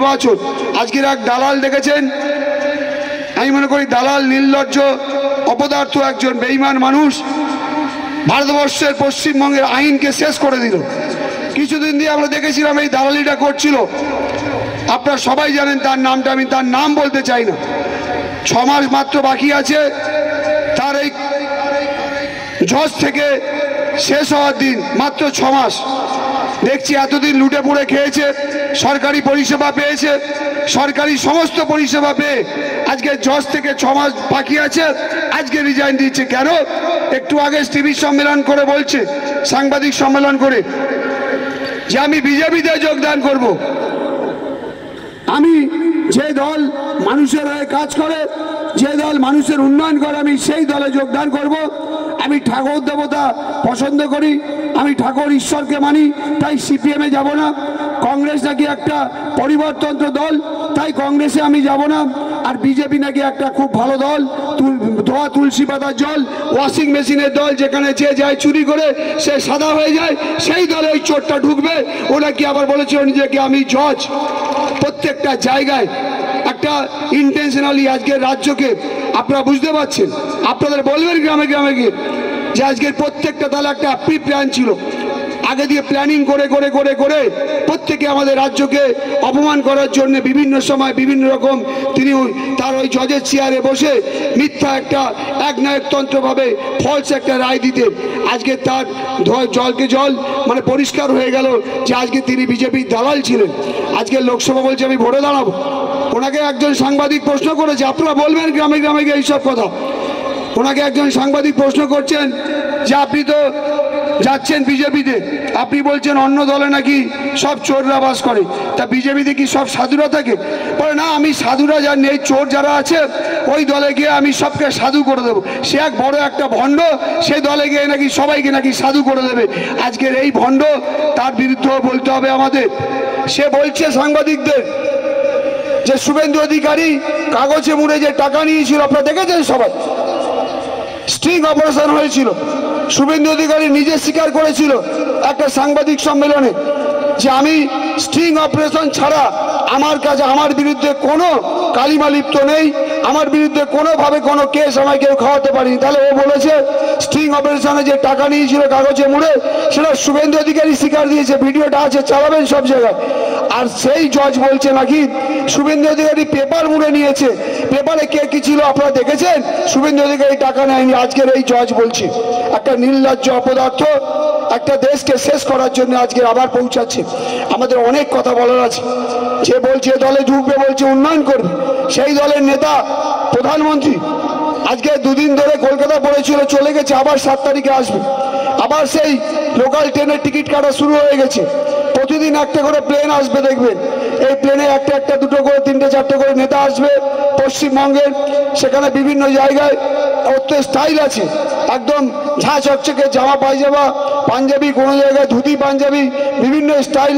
নির্বাচন। আজকের এক দালাল দেখেছেন, আমি মনে করি দালাল, নির্লজ্জ, অপদার্থ একজন বেঈমান মানুষ ভারতবর্ষের পশ্চিমবঙ্গের আইনকে শেষ করে দিল। কিছুদিন দিয়ে আমরা দেখেছিলাম এই দালালিটা করছিল, আপনারা সবাই জানেন তার নামটা, আমি তার নাম বলতে চাই না। 6 মাস মাত্র বাকি আছে তার এই জজ থেকে শেষ হওয়ার দিন, মাত্র 6 মাস। দেখছি এতদিন লুটে পুড়ে খেয়েছে, সরকারি পরিষেবা পেয়েছে, সরকারি সমস্ত পরিষেবা পেয়ে আজকে জজ থেকে 6 মাস বাকি আছে, আজকে রিজাইন দিচ্ছে। কেন? একটু আগে টিভি সম্মেলন করে বলছে, সাংবাদিক সম্মেলন করে, যে আমি বিজেপিতে যোগদান করব। আমি যে দল মানুষের হয়ে কাজ করে, যে দল মানুষের উন্নয়ন করে, আমি সেই দলে যোগদান করব। আমি ঠাকুর দেবতা পছন্দ করি, আমি ঠাকুর ঈশ্বরকে মানি, তাই সিপিএমে যাব না। কংগ্রেস নাকি একটা পরিবর্তনত্র দল, তাই কংগ্রেসে আমি যাব না। আর বিজেপি নাকি একটা খুব ভালো দল, ধোয়া তুলসী পাতার জল, ওয়াশিং মেশিনের দল, যেখানে যে যায় চুরি করে সে সাদা হয়ে যায়, সেই দলে ওই চোরটা ঢুকবে। ওরা কি আবার বলেছিল নিজেকে আমি জজ। প্রত্যেকটা জায়গায় একটা ইন্টেনশনালি আজকের রাজ্যকে আপনারা বুঝতে পারছেন, আপনাদের বলবেন গ্রামে গ্রামে গিয়ে যে আজকের প্রত্যেকটা দল একটা প্রি প্ল্যান ছিল, আগে দিয়ে প্ল্যানিং করে করে করে করে প্রত্যেকে আমাদের রাজ্যকে অপমান করার জন্য বিভিন্ন সময় বিভিন্ন রকম তিনি তার ওই জজের চেয়ারে বসে মিথ্যা একটা একনায়কতন্ত্রভাবে ফলস একটা রায় দিতে, আজকে তার জলকে জল মানে পরিষ্কার হয়ে গেল যে আজকে তিনি বিজেপির দালাল ছিলেন। আজকে লোকসভা বলছে আমি ভোটে দাঁড়াবো। ওনাকে একজন সাংবাদিক প্রশ্ন করেছে, আপনারা বলবেন গ্রামে গ্রামে গিয়ে এইসব কথা। ওনাকে একজন সাংবাদিক প্রশ্ন করছেন যে আপনি তো যাচ্ছেন বিজেপিতে, আপনি বলছেন অন্য দলে নাকি সব চোররা বাস করে, তা বিজেপিতে কি সব সাধুরা থাকে? বলে না, আমি সাধুরা যা নেই, চোর যারা আছে ওই দলে গিয়ে আমি সবকে সাধু করে দেবো। সে এক বড় একটা ভণ্ড, সেই দলে গিয়ে নাকি সবাইকে নাকি সাধু করে দেবে। আজকের এই ভণ্ড, তার বিরুদ্ধেও বলতে হবে আমাদের। সে বলছে সাংবাদিকদের যে শুভেন্দু অধিকারী কাগজে মুড়ে যে টাকা নিয়েছিল, আপনারা দেখেছেন সবাই, স্ট্রিং অপারেশন হয়েছিল। শুভেন্দু অধিকারী নিজে স্বীকার করেছিল একটা সাংবাদিক সম্মেলনে যে আমি স্ট্রিং অপারেশন ছাড়া আমার কাছে আমার বিরুদ্ধে কোনো কালিমা লিপ্ত নেই, আমার বিরুদ্ধে কোনোভাবে কোনো কেস আমায় কেউ খাওয়াতে পারেনি। তাহলে ও বলেছে স্ট্রিং অপারেশনে যে টাকা নিয়েছিল কাগজে মুড়ে, সেটা শুভেন্দু অধিকারী স্বীকার দিয়েছে, ভিডিওটা আছে, চালাবেন সব জায়গায়। আর সেই জজ বলছে নাকি শুভেন্দু অধিকারী পেপার মুড়ে নিয়েছে। পেপারে কে কি ছিল আপনারা দেখেছেন? শুভেন্দু অধিকারী টাকা নেয়নি। আজকের এই জজ বলছে, একটা নির্লজ্জ অপদার্থ একটা দেশকে শেষ করার জন্য আজকে আবার পৌঁছাচ্ছে। আমাদের অনেক কথা বলার আছে। যে বলছে দলে ঢুকবে, বলছে উন্নয়ন করবে, সেই দলের নেতা প্রধানমন্ত্রী আজকে 2 দিন ধরে কলকাতা পড়েছিল, চলে গেছে, আবার 7 তারিখে আসবে। আবার সেই লোকাল ট্রেনের টিকিট কাটা শুরু হয়ে গেছে। প্রতিদিন একটা করে প্লেন আসবে, দেখবেন এই প্লেনে একটা একটা 2টো করে 3টে 4টে করে নেতা আসবে পশ্চিমবঙ্গের। সেখানে বিভিন্ন জায়গায় অত স্টাইল আছে, একদম ঝাঁ চকচকে জামা পায়জামা, পাঞ্জাবি, কোনো জায়গায় ধুতি পাঞ্জাবি, বিভিন্ন স্টাইল